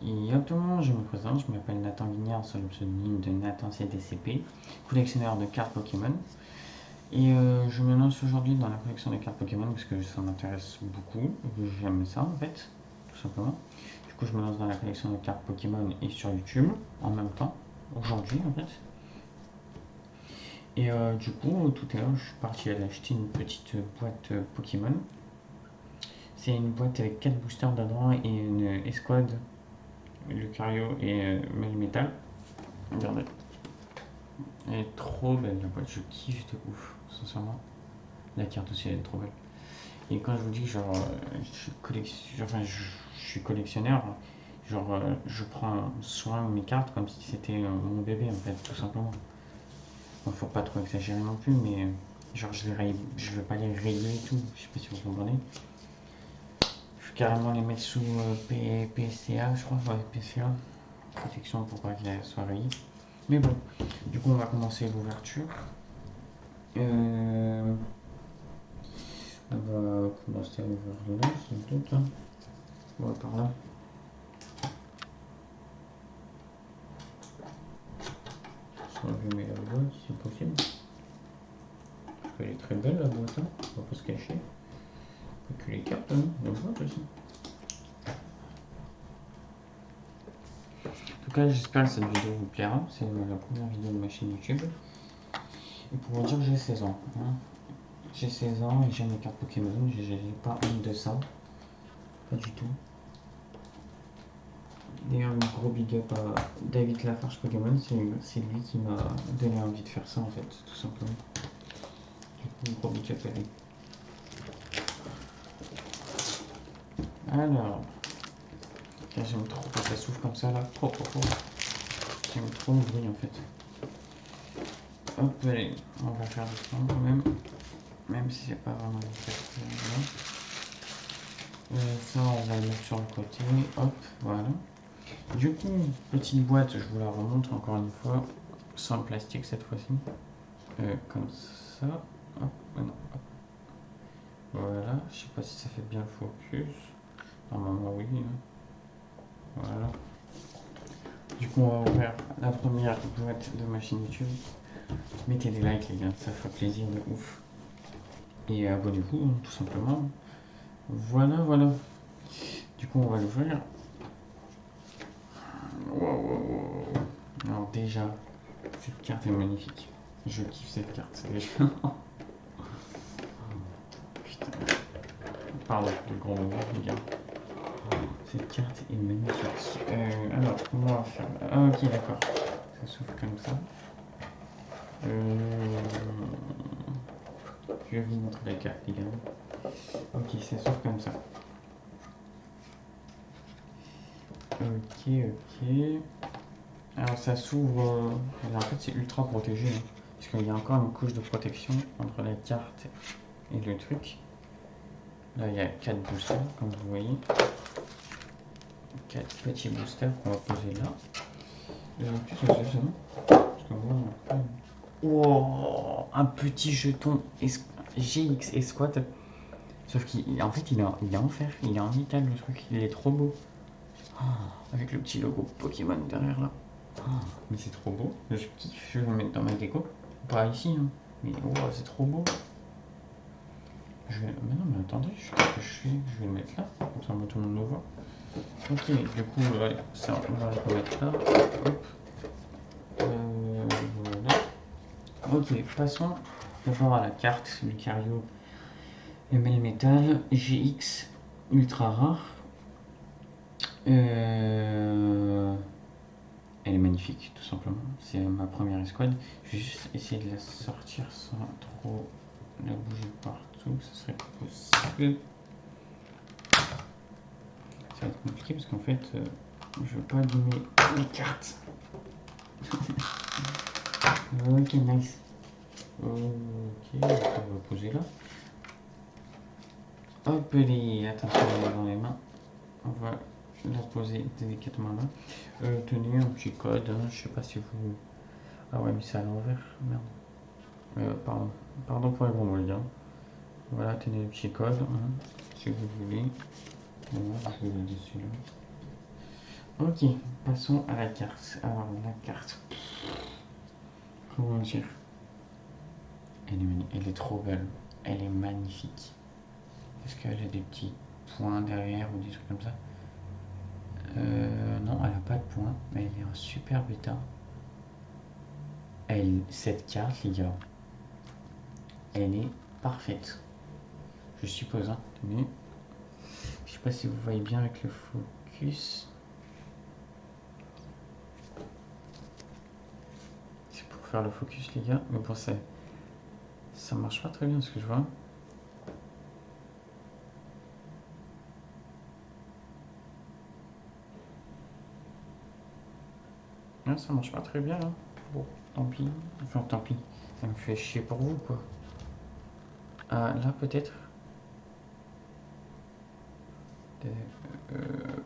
Yo tout le monde, je me présente, je m'appelle Nathan Vignard sur le pseudonyme de Nathan CDCP, collectionneur de cartes Pokémon. Et je me lance aujourd'hui dans la collection des cartes Pokémon parce que ça m'intéresse beaucoup, j'aime ça en fait, tout simplement. Du coup, je me lance dans la collection de cartes Pokémon et sur YouTube en même temps, aujourd'hui en fait. Et du coup, tout à l'heure, je suis parti aller acheter une petite boîte Pokémon. C'est une boîte avec 4 boosters dedans et une escouade, Lucario et Melmetal. Regardez. Elle est trop belle la boîte, je kiffe de ouf, sincèrement. La carte aussi elle est trop belle. Et quand je vous dis genre je suis collectionneur, genre je prends soin de mes cartes comme si c'était mon bébé en fait, tout simplement. Bon, faut pas trop exagérer non plus, mais genre je vais pas les rayer et tout, je sais pas si vous comprenez. Je vais carrément les mettre sous PCA, je crois, ouais, PCA, protection pour pas qu'elles soient rayées. Mais bon, du coup on va commencer l'ouverture. Euh, on va commencer à ouvrir là, sans doute. Hein. On va par là. On va allumer la boîte si c'est possible. Parce qu'elle est très belle la boîte, hein. On va pas se cacher. Pas que les cartes, hein. La boîte aussi. En tout cas, j'espère que cette vidéo vous plaira. C'est la première vidéo de ma chaîne YouTube. Et pour vous dire, j'ai 16 ans. Hein. J'ai 16 ans et j'aime les cartes Pokémon. J'ai pas honte de ça. Pas du tout. D'ailleurs, un gros big up à David Lafarge Pokémon. C'est lui qui m'a donné envie de faire ça en fait, tout simplement. Du coup, gros big up à lui. Alors, j'aime trop quand ça souffle comme ça là. Trop. J'aime trop le bruit en fait. Hop, allez, on va faire du son quand même. Même si c'est pas vraiment une fête. Ça, on va le mettre sur le côté. Hop, voilà. Du coup, petite boîte, je vous la remonte encore une fois. Sans plastique cette fois-ci. Comme ça. Hop, non, hop. Voilà, je sais pas si ça fait bien focus. Normalement, oui. Hein. Voilà. Du coup, on va ouvrir la première boîte de ma chaîne YouTube. Mettez des likes, les gars, ça fait plaisir de ouf. Et abonnez-vous, hein, tout simplement. Voilà. Du coup, on va l'ouvrir. Wow. Alors, déjà, cette carte est magnifique. Je kiffe cette carte, déjà. Putain. Pardon, le grand moment, les gars. Cette carte est magnifique. Alors, comment on va faire là? Ah, ok, d'accord. Ça s'ouvre comme ça. Je vais vous montrer la carte, les gars. Ok, ça s'ouvre comme ça. Ok. Alors, ça s'ouvre. En fait, c'est ultra protégé. Hein, parce qu'il y a encore une couche de protection entre la carte et le truc. Là, il y a 4 boosters, comme vous voyez. 4 petits boosters qu'on va poser là. Qu'est-ce que c'est ça? Parce que moi, wow, un petit jeton GX Escouade. Sauf qu'en fait, il est en fer, il est en métal le truc, il est trop beau. Oh, avec le petit logo Pokémon derrière là. Oh, mais c'est trop beau, je kiffe, je vais le mettre dans ma déco. Pas ici, hein. Mais wow, c'est trop beau. Mais non, mais attendez, qu'est-ce que je fais? Je vais le mettre là, comme ça tout le monde le voit. Ok, du coup, ouais, ça, on va le remettre là. Hop. Voilà. Ok, passons d'abord à la carte Lucario et Melmetal GX ultra rare. Elle est magnifique, tout simplement. C'est ma première escouade. Je vais juste essayer de la sortir sans trop la bouger partout. Ce serait possible. Ça va être compliqué parce qu'en fait, je veux pas abîmer les cartes. Ok, nice. Ok, on va poser là. Hop, attention dans les mains. On va la poser délicatement là. Tenez un petit code, hein, je sais pas si vous. Ah ouais, mais c'est à l'envers, merde. Pardon pour les gros mots, les gars. Voilà, tenez le petit code, hein, si vous voulez. Voilà, je vais le dessus là. Ok, passons à la carte. Alors, la carte. Comment dire? Elle est trop belle. Elle est magnifique. Est-ce qu'elle a des petits points derrière ou des trucs comme ça? Non, elle a pas de points, mais elle est en super bêta. Cette carte, les gars, elle est parfaite. Je suppose, hein. Mais je sais pas si vous voyez bien avec le focus. C'est pour faire le focus, les gars. Mais bon, ça marche pas très bien ce que je vois. Non, ça marche pas très bien, hein. Bon, tant pis. Enfin, tant pis. Ça me fait chier pour vous, quoi. Là, peut-être.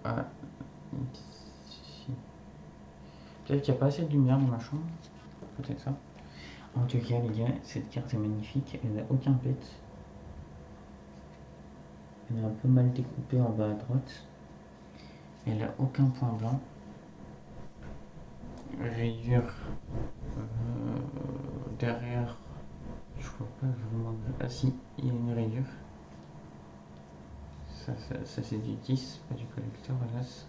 Ah, ici. Peut-être qu'il n'y a pas assez de lumière dans ma chambre. Peut-être ça. En tout cas, les gars, cette carte est magnifique. Elle n'a aucun pet. Elle est un peu mal découpée en bas à droite. Elle n'a aucun point blanc. Rayure derrière. Je vois pas vraiment. Ah si, il y a une rayure. Ça c'est du 10, pas du collector, hélas.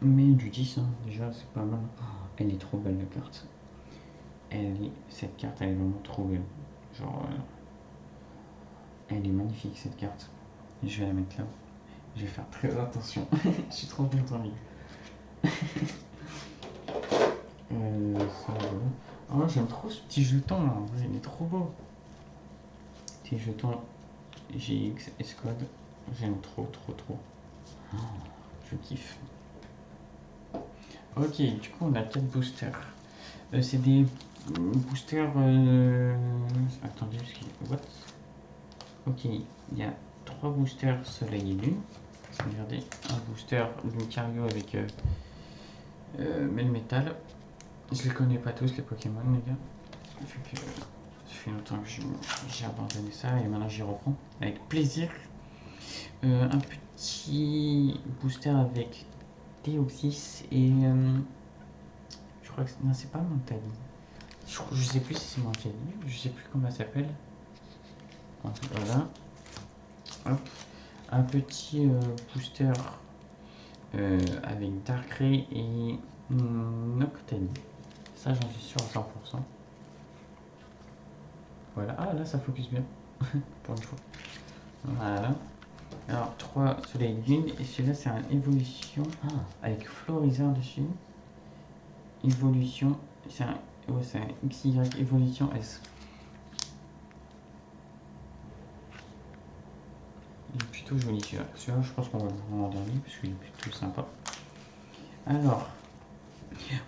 Mais du 10, hein, déjà, c'est pas mal. Elle est trop belle, la carte. Cette carte, elle est vraiment trop belle. Genre, elle est magnifique, cette carte. Je vais la mettre là. Je vais faire très attention. Je suis trop content, les gars. Ça, voilà. Oh, j'aime trop ce petit jeton là, en vrai, il est trop beau. Petit jeton GX S-Code, j'aime trop, trop, trop. Oh, je kiffe. Ok, du coup, on a 4 boosters. C'est des boosters. Attendez, parce que. What? Ok, il y a 3 boosters Soleil et Lune. Regardez, un booster Lucario avec Melmetal. Je les connais pas tous, les Pokémon, les gars. Vu que ça fait longtemps que j'ai abandonné ça et maintenant j'y reprends avec plaisir. Un petit booster avec Deoxys et je crois que non, c'est pas Montali. Je sais plus si c'est Montali, je sais plus comment elle s'appelle. Voilà. Hop. Un petit booster avec Darkrai et Noctali. Ça j'en suis sûr à 100%. Voilà. Ah là ça focus bien. Pour une fois. Voilà. Alors 3 soleil lune et celui-là c'est un évolution avec Florizard dessus. Évolution, c'est un XY évolution S. Il est plutôt joli celui-là. Celui-là je pense qu'on va le voir en dernier parce qu'il est plutôt sympa. Alors,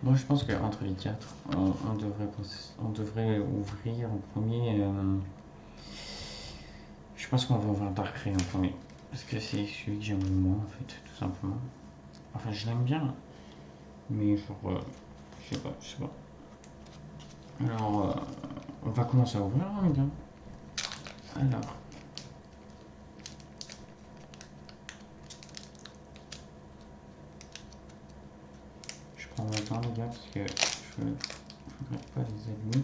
moi je pense qu'entre les 4, on devrait ouvrir en premier. Je pense qu'on va ouvrir Darkrai en premier. Parce que c'est celui que j'aime le moins en fait, tout simplement. Enfin je l'aime bien. Mais genre, je sais pas. Alors, on va commencer à ouvrir, hein, les gars. Alors, je prends mon temps, les gars, parce que je ne voudrais pas les abîmer.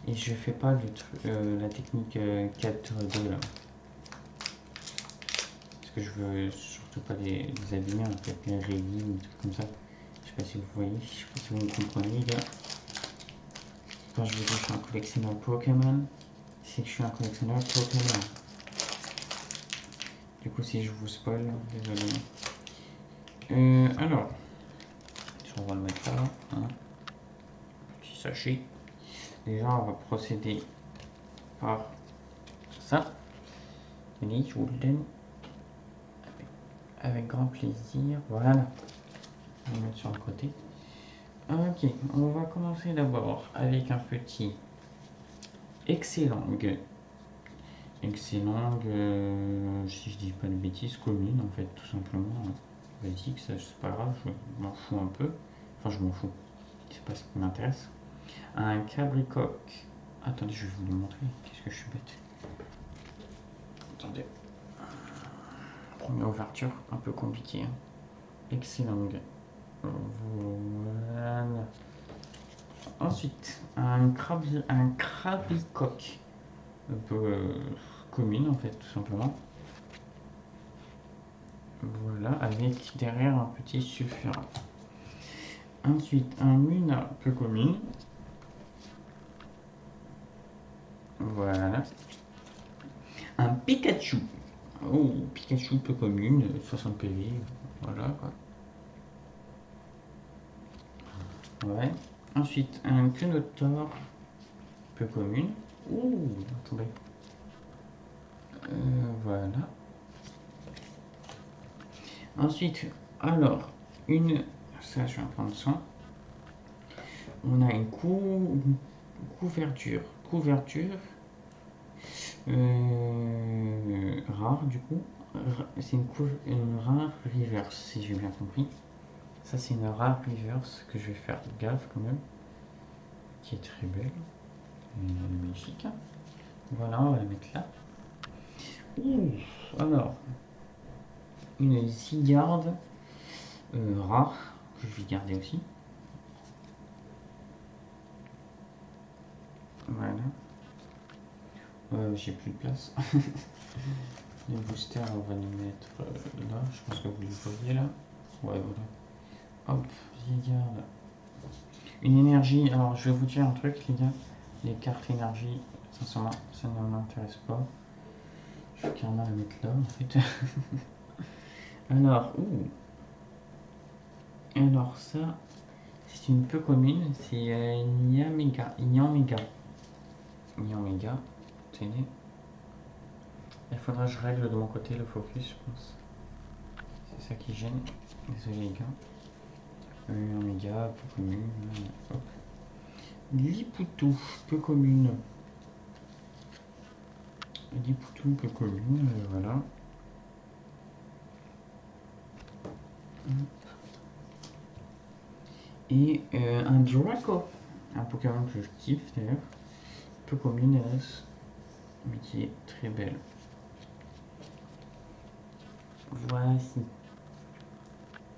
Et je fais pas la technique 4-2 là. Parce que je veux surtout pas les abîmer, en fait, les rayés ou des trucs comme ça. Je sais pas si vous voyez, je sais pas si vous me comprenez, les gars. Quand je vous dis que je suis un collectionneur Pokémon, c'est que je suis un collectionneur Pokémon. Du coup, si je vous spoil, désolé. Alors, on va le mettre là, hein. Petit sachet. Déjà, on va procéder par ça. Allez, je vous le donne avec grand plaisir. Voilà. On va le mettre sur le côté. Ok, on va commencer d'abord avec un petit excellent. Excellent, si je dis pas de bêtises, commune en fait, tout simplement. Basique, ça c'est pas grave, je m'en fous un peu. Enfin, je m'en fous. C'est pas ce qui m'intéresse. Un cabricoque. Attendez, je vais vous le montrer. Qu'est-ce que je suis bête. Attendez. Première ouverture, un peu compliquée. Hein. Excellent. Voilà. Ensuite, un crabicoque. Un peu commune en fait, tout simplement. Voilà, avec derrière un petit sulfurat. Ensuite, un Muna peu commune. Voilà. Un Pikachu. Oh, Pikachu peu commune, 60 PV. Voilà quoi. Ouais. Ensuite, un Quenotor peu commune. Ouh, attendez. Voilà. Ensuite, alors, ça je vais en prendre soin. On a une couverture. Rare du coup. C'est une rare reverse si j'ai bien compris. Ça c'est une rare reverse que je vais faire gaffe quand même. Qui est très belle. Magnifique. Voilà, on va la mettre là. Ouh, alors, une Zygarde rare que je vais garder aussi. Voilà. J'ai plus de place. Les boosters, on va les mettre là. Je pense que vous les voyez là. Ouais, voilà. Hop, Zygarde. Une énergie. Alors, je vais vous dire un truc, les gars. Les cartes énergie, sincèrement, ça ne m'intéresse pas. Je vais carrément la mettre là, en fait. Alors, alors ça, c'est une peu commune. C'est Nyamega. Tenez. Il faudra que je règle de mon côté le focus, je pense. C'est ça qui gêne. Désolé, les gars. Nyamega, peu commune. Hop. Lipoutou, peu commune. Lipoutou, peu commune, voilà. Et un Draco, un Pokémon que je kiffe d'ailleurs, peu commune RS, mais qui est très belle. Voici.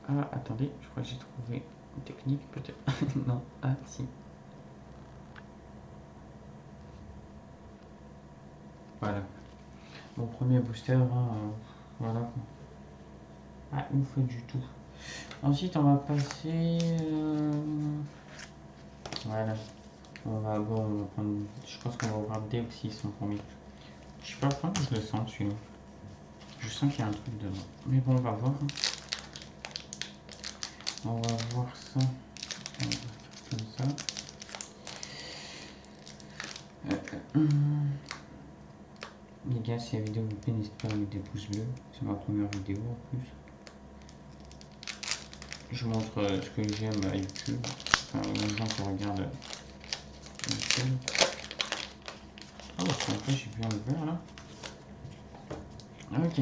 Ah, attendez, je crois que j'ai trouvé une technique peut-être. Non, ah si. Voilà. Mon premier booster, voilà. Ah, ouf du tout. Ensuite, on va passer. Voilà. On va prendre. Je pense qu'on va ouvrir Deoxys en premier. Je sais pas pourquoi je le sens celui-là. Je sens qu'il y a un truc dedans. Mais bon, on va voir. On va voir ça. On va faire comme ça. Les gars, si la vidéo vous plaît, n'hésitez pas à mettre des pouces bleus. C'est ma première vidéo en plus. Je montre ce que j'aime à YouTube. Enfin, les gens qui regardent YouTube. Oh, c'est un peu, j'ai vu un verre là. Ok.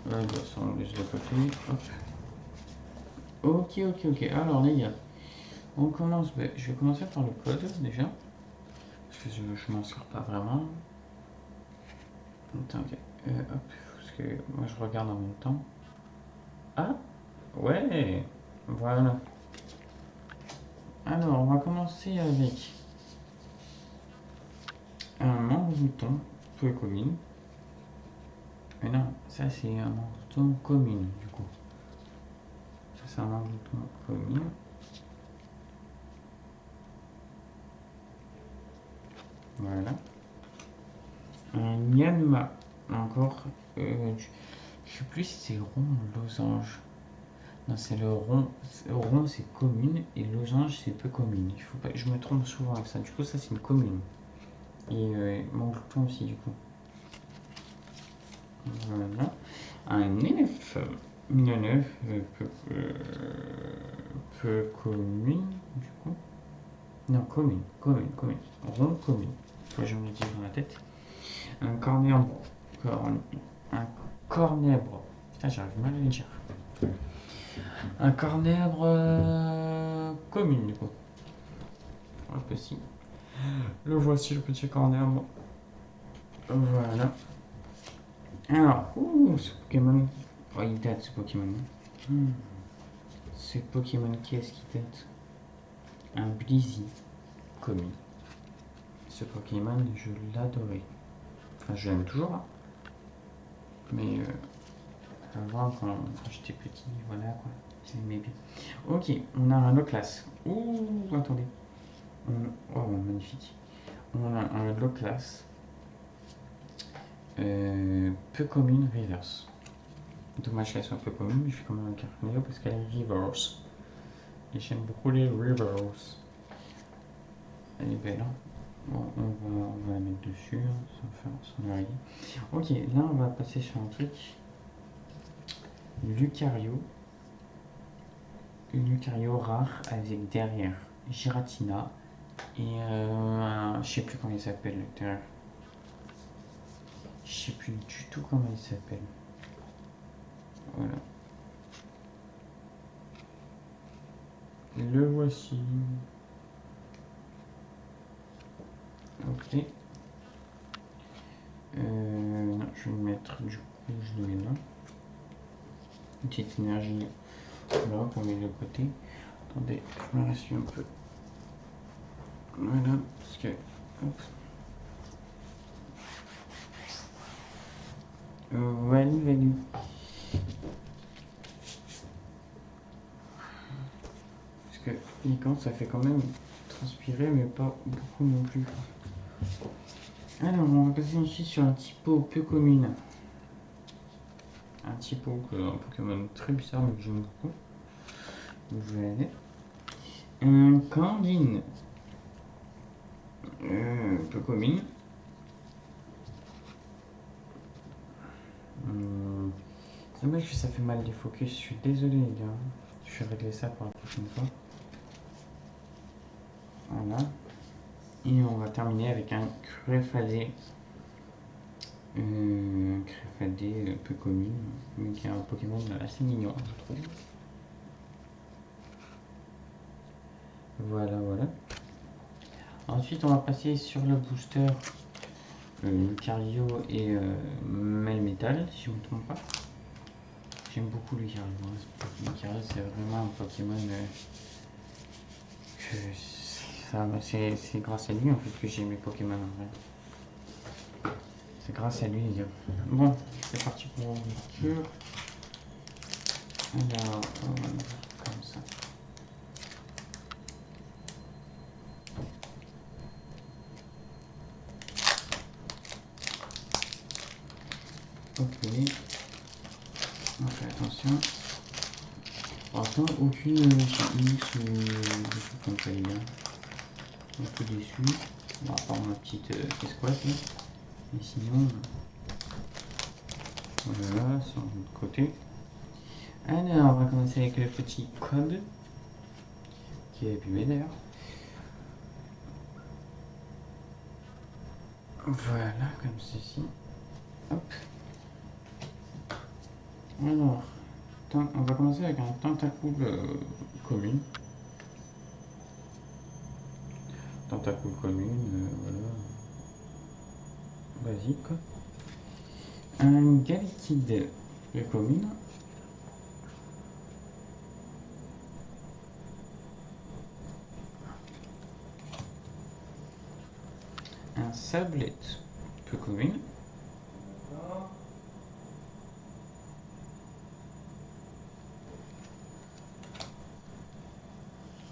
Bah, ça on laisse de côté. Hop. Ok. Alors les gars, on commence. Je vais commencer par le code déjà. Parce que je m'en sors pas vraiment. Attendez. Hop. Parce que moi je regarde en même temps. Ah ouais. Voilà. Alors on va commencer avec un Mangouton peu commune. Mais non, ça c'est un Mangouton commune du coup. Ça c'est un Mangouton commune. Voilà. Un Yanma, encore. Je sais plus si c'est rond ou losange. Non, c'est le rond. Rond c'est commune et losange c'est peu commune. Il faut pas, je me trompe souvent avec ça. Du coup, ça c'est une commune. Et mon bouton aussi, du coup. Voilà. Un neuf. Une neuf peu commune, du coup. Non, commune. Rond commune. Faut je me le dis dans la tête. Un cornèbre. Un cornèbre. Putain, j'arrive mal à le dire. Un cornèbre commune, du coup. Si. Le voici, le petit cornèbre. Voilà. Alors, ce Pokémon. Oh, il date ce Pokémon. Hmm. Ce Pokémon, qui est-ce qui date? Un Blizzy commis. Ce Pokémon, je l'adorais. Enfin, je l'aime toujours. Hein. Mais avant, quand j'étais petit, voilà quoi. J'aimais bien. Ok, on a un Loclas. Ouh, attendez. Oh, magnifique. On a un Loclas. Peu commune reverse. Dommage qu'elle soit peu commune, mais je suis quand même un carnet parce qu'elle est reverse. Et j'aime beaucoup les reverse. Elle est belle, hein. Bon, on va la mettre dessus, sans la rayer. Ok, là on va passer sur un truc. Lucario. Une Lucario rare avec derrière Giratina et je sais plus comment il s'appelle derrière. Je sais plus du tout comment il s'appelle. Voilà. Le voici. Ok. Non, je vais le mettre du coup, je le mets là. Une petite énergie là pour mettre de côté. Attendez, je me rassure un peu. Voilà, parce que. Hop. Value. Parce que les gants, ça fait quand même transpirer, mais pas beaucoup non plus. Alors, on va passer ensuite sur un typo peu commune. Un typo, un Pokémon très bizarre, mais que j'aime beaucoup. Donc, je vais aller. Un Candine. Peu commune. C'est dommage que ça fait mal des focus. Je suis désolé, les gars. Je vais régler ça pour la prochaine fois. Voilà. Et on va terminer avec un Crefadé. Crefadé peu connu, mais qui est un Pokémon assez mignon, je trouve. Voilà. Ensuite, on va passer sur le booster Lucario et Melmetal, si je ne me trompe pas. J'aime beaucoup Lucario. Lucario, c'est vraiment un Pokémon que c'est grâce à lui en fait que j'ai mes Pokémon en vrai. C'est grâce à lui. Bon, c'est parti pour l'ouverture. Alors, comme ça. Ok. On fait attention. Pour l'instant, aucune X ou des trucs comme ça, les gars. Un peu déçu. On va prendre ma petite escouade là. Et sinon, voilà, sur l'autre côté. Alors, on va commencer avec le petit code. Qui est abîmé d'ailleurs. Voilà, comme ceci. Hop. Alors, on va commencer avec un tentacule commune. Tentacule commune, voilà. Basique quoi. Un Galactide commune. Un Sablette peu commune.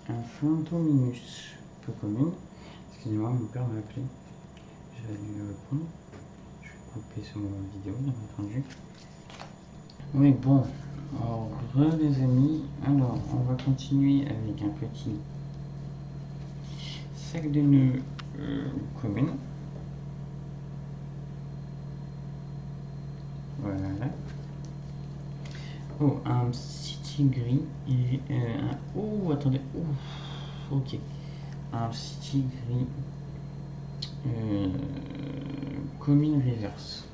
Un Fantominus peu commune. Excusez-moi, mon père m'a appelé. J'avais dû lui répondre. Je vais couper ce moment vidéo, bien entendu. Oui, bon. Alors, les amis. Alors, on va continuer avec un petit sac de nœuds commune. Voilà. Oh, un city gris et un. Oh, attendez. Oh, ok. Un city gris commune reverse.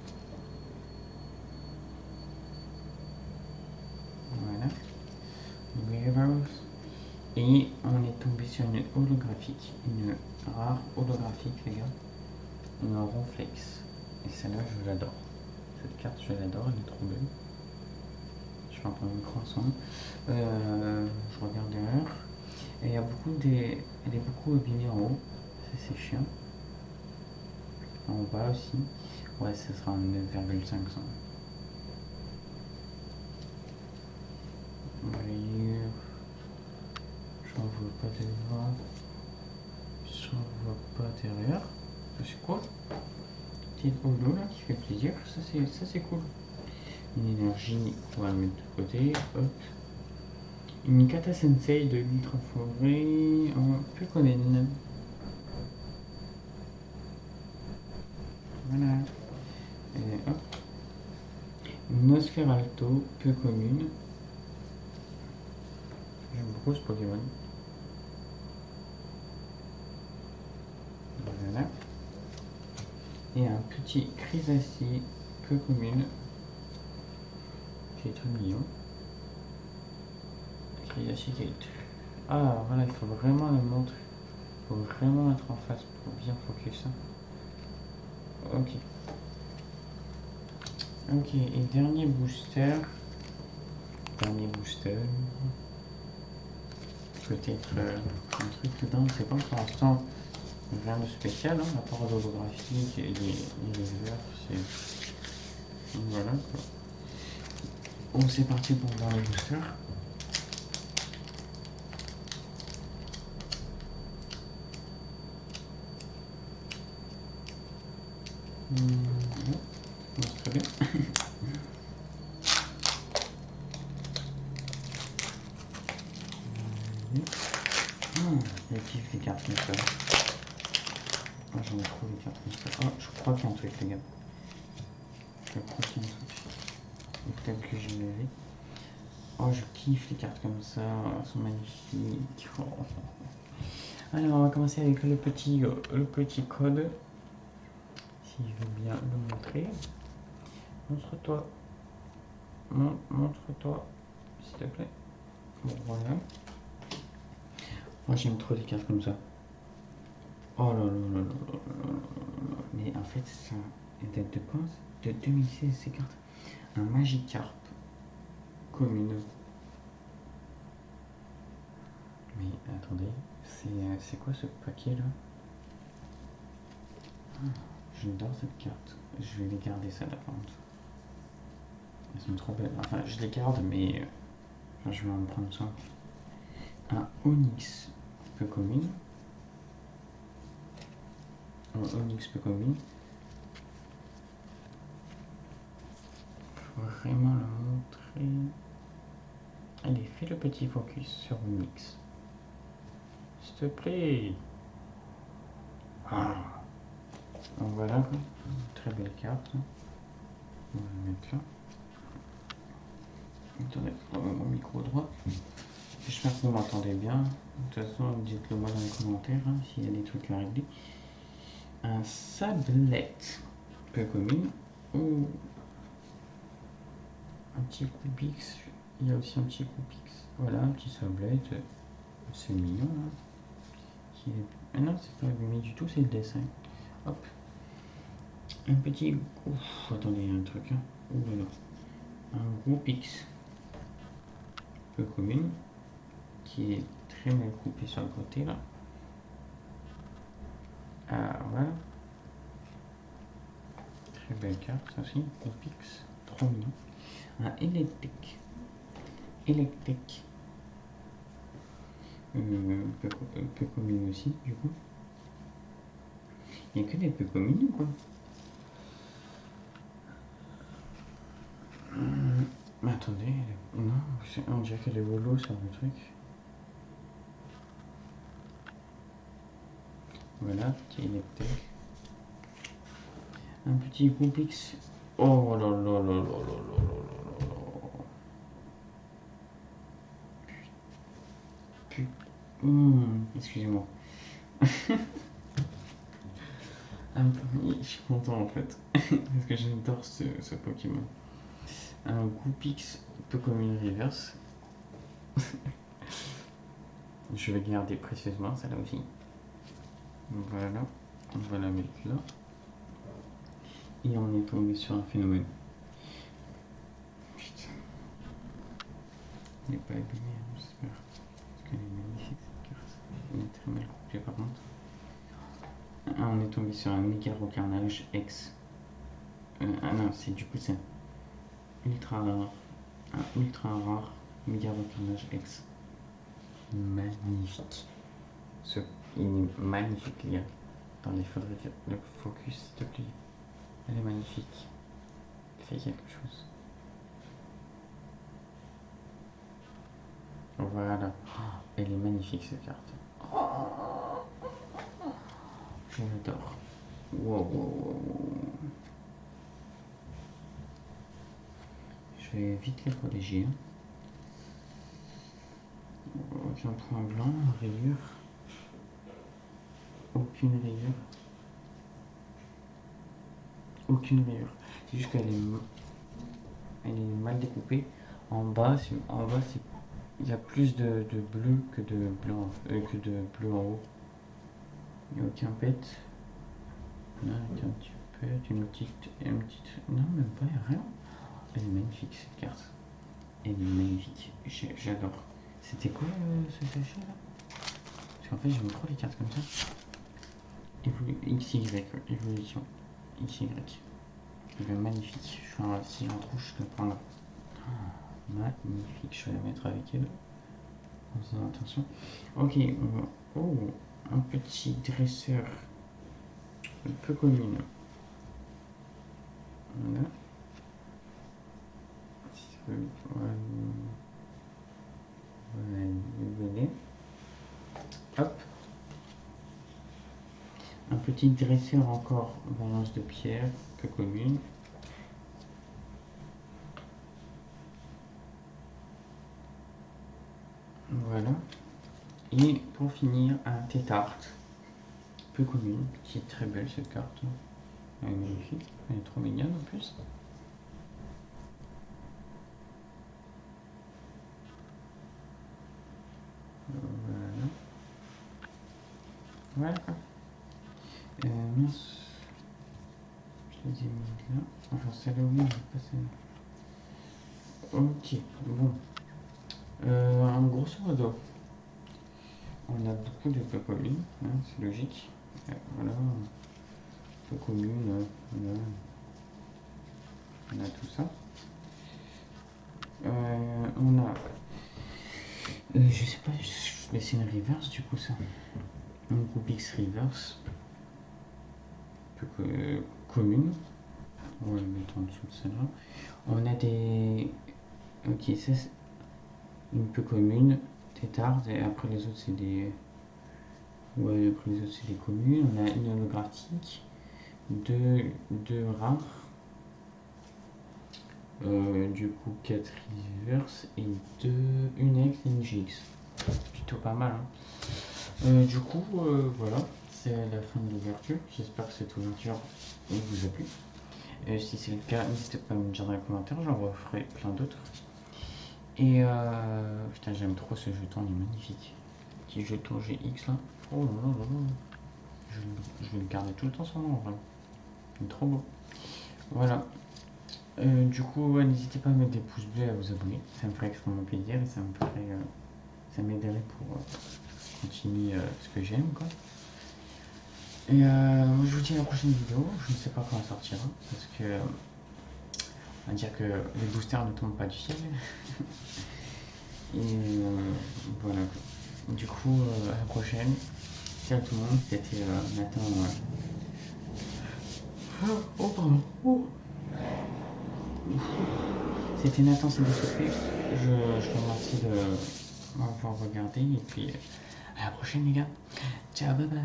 Voilà. Reverse. Et on est tombé sur une holographique. Une rare holographique, les gars. Une ronflex. Et celle-là, je l'adore. Cette carte, je l'adore, elle est trop belle. Je fais un peu un grand son. Je regarde l'heure. Et il y a beaucoup des... Elle est beaucoup abîmée en haut. Ça, c'est chiant. En bas aussi. Ouais, ce sera un 9,500. Rayure. J'en vois pas devant. J'en vois pas derrière. C'est quoi? Petite holo là qui fait plaisir. Ça c'est cool. Une énergie, on va la mettre de côté. Hop. Une Kata Sensei de l'Ultra Forêt en Pukonen. Voilà. Et hop. Une Nosferalto, peu commune. J'aime beaucoup ce Pokémon. Voilà. Et un petit Crisassi, peu commune. Qui est très mignon. Crisassi qui est... Ah voilà, il faut vraiment le montrer. Il faut vraiment être en face pour bien focus. Ok. Ok, et dernier booster. Peut-être un truc dedans, je sais pas, pour l'instant, rien de spécial, hein, à part l'holographie et les verres, c'est... Voilà quoi. Bon, c'est parti pour voir les boosters. Ouais, ça marche très bien. Je kiffe les cartes comme ça. Oh, j'aime trop les cartes comme ça. Oh, je crois qu'il y a un truc, les gars. Je crois qu'il y a un truc. Peut-être que je l'avais. Oh, je kiffe les cartes comme ça. Elles sont magnifiques. Oh. Alors, on va commencer avec le petit code. Si je veux bien le montrer. Montre-toi. Montre-toi, s'il te plaît. Bon, voilà. Moi, j'aime trop les cartes comme ça. Oh là là là là là là là. Mais en fait, ça date de quand? De 2016, ces cartes. Un Magikarp commune. Mais attendez, c'est quoi ce paquet là? J'adore cette carte. Je vais les garder ça là par contre. Elles sont trop belles. Enfin, je les garde, mais je vais en prendre ça. Un Onix peu commune. Un Onix peu commune. Faut vraiment le montrer. Allez, fais le petit focus sur Onix. S'il te plaît. Ah. Donc voilà, une très belle carte. On va la mettre là. Attendez, mon micro droit. J'espère que vous m'entendez bien. De toute façon, dites-le moi dans les commentaires hein, s'il y a des trucs à régler. Un Sablette, peu commune. Ou un petit Coupix. Il y a aussi un petit Coupix. Voilà, un petit Sablette. C'est mignon. Hein. Ah non, c'est pas abîmé du tout, c'est le dessin. Hop. Un petit... Ouf, attendez, il y a un truc. Hein. Ouh là là. Un gros pix peu commune qui est très mal coupé sur le côté là. Ah voilà. Très belle carte ça aussi. Gros pix. Trop mignon. Un électrique. Électrique. Peu commune aussi du coup. Il n'y a que des peu communes quoi. Mais attendez, non, on dirait qu'elle est holo sur le truc. Voilà, petit électrique. Un petit groupe X. Oh là là là là là là là là. Excusez-moi. Je suis content en fait. Parce que j'adore ce Pokémon. Un Goupix peu comme une reverse. Je vais garder précieusement celle-là aussi. Voilà. On va la mettre là. Et on est tombé sur un phénomène. Il n'est pas abîmé, hein, j'espère. Parce qu'elle est magnifique cette carte. Elle est très mal coupée par contre. On est tombé sur un méga recarnage X. Ah non, c'est du coup c'est ultra rare. Un ultra rare méga recarnage X. Magnifique. Il est magnifique, les gars. Attendez, il faudrait que le focus, s'il te plaît. Elle est magnifique. Fais quelque chose. Voilà. Elle est magnifique cette carte. Je l'adore. Wow, wow, wow. Je vais vite les protéger. Aucun point blanc, rayure. Aucune rayure. Aucune rayure. C'est juste qu'elle est mal découpée. En bas, il y a plus de bleu que de blanc, que de bleu en haut. Il n'y a aucun pet. Là, il y a un petit pet, une petite. Non, même pas, il n'y a rien. Elle est magnifique cette carte. Elle est magnifique. J'adore. C'était quoi ce sachet là? Parce qu'en fait, j'aime trop les cartes comme ça. XY, évolution. XY. Elle est magnifique. Si j'en trouve, je le prendrai. Magnifique. Je vais la mettre avec elle. En faisant attention. Ok, oh, un petit dresseur peu commune. Voilà. Voilà. Hop. Un petit dresseur encore, balance de pierre, peu commune. Voilà. Et pour finir, un tétard, peu commune, qui est très belle cette carte. Elle est magnifique, elle est trop mignonne en plus. Voilà. Voilà. Mince. Je les ai mis là. Enfin, celle-là, oui, mais pas celle-là. Ok, bon. En grosso modo, on a beaucoup de peu communes, hein, c'est logique. Voilà. Peu communes, on a tout ça. On a. Je sais pas, mais c'est une reverse du coup ça. Une coupe X reverse. Commune. On va le mettre en dessous de celle-là. On a des. Ok, ça c'est une peu commune. Tétard, et après les autres c'est des. Ouais, après les autres c'est des communes. On a une holographique. Deux rares. Du coup 4 reverse et une X et une GX. Plutôt pas mal. Hein. Du coup, voilà, c'est la fin de l'ouverture. J'espère que cette ouverture vous a plu. Si c'est le cas, n'hésitez pas à me dire dans les commentaires, j'en referai plein d'autres. Et putain, j'aime trop ce jeton, il est magnifique. Petit jeton GX là. Oh là là là là. Je vais le garder tout le temps sur moi en vrai. Il est trop beau. Voilà. Du coup, n'hésitez pas à mettre des pouces bleus et à vous abonner. Ça me ferait extrêmement plaisir et ça m'aiderait pour continuer ce que j'aime quoi. Et je vous dis à la prochaine vidéo. Je ne sais pas quand elle sortira parce que on va dire que les boosters ne tombent pas du ciel. Et voilà. Du coup, à la prochaine. Ciao tout le monde. C'était Nathan. Oh pardon. Oh. C'était Nathan, c'est fait. Je vous remercie de m'avoir regardé et puis à la prochaine les gars. Ciao, bye bye.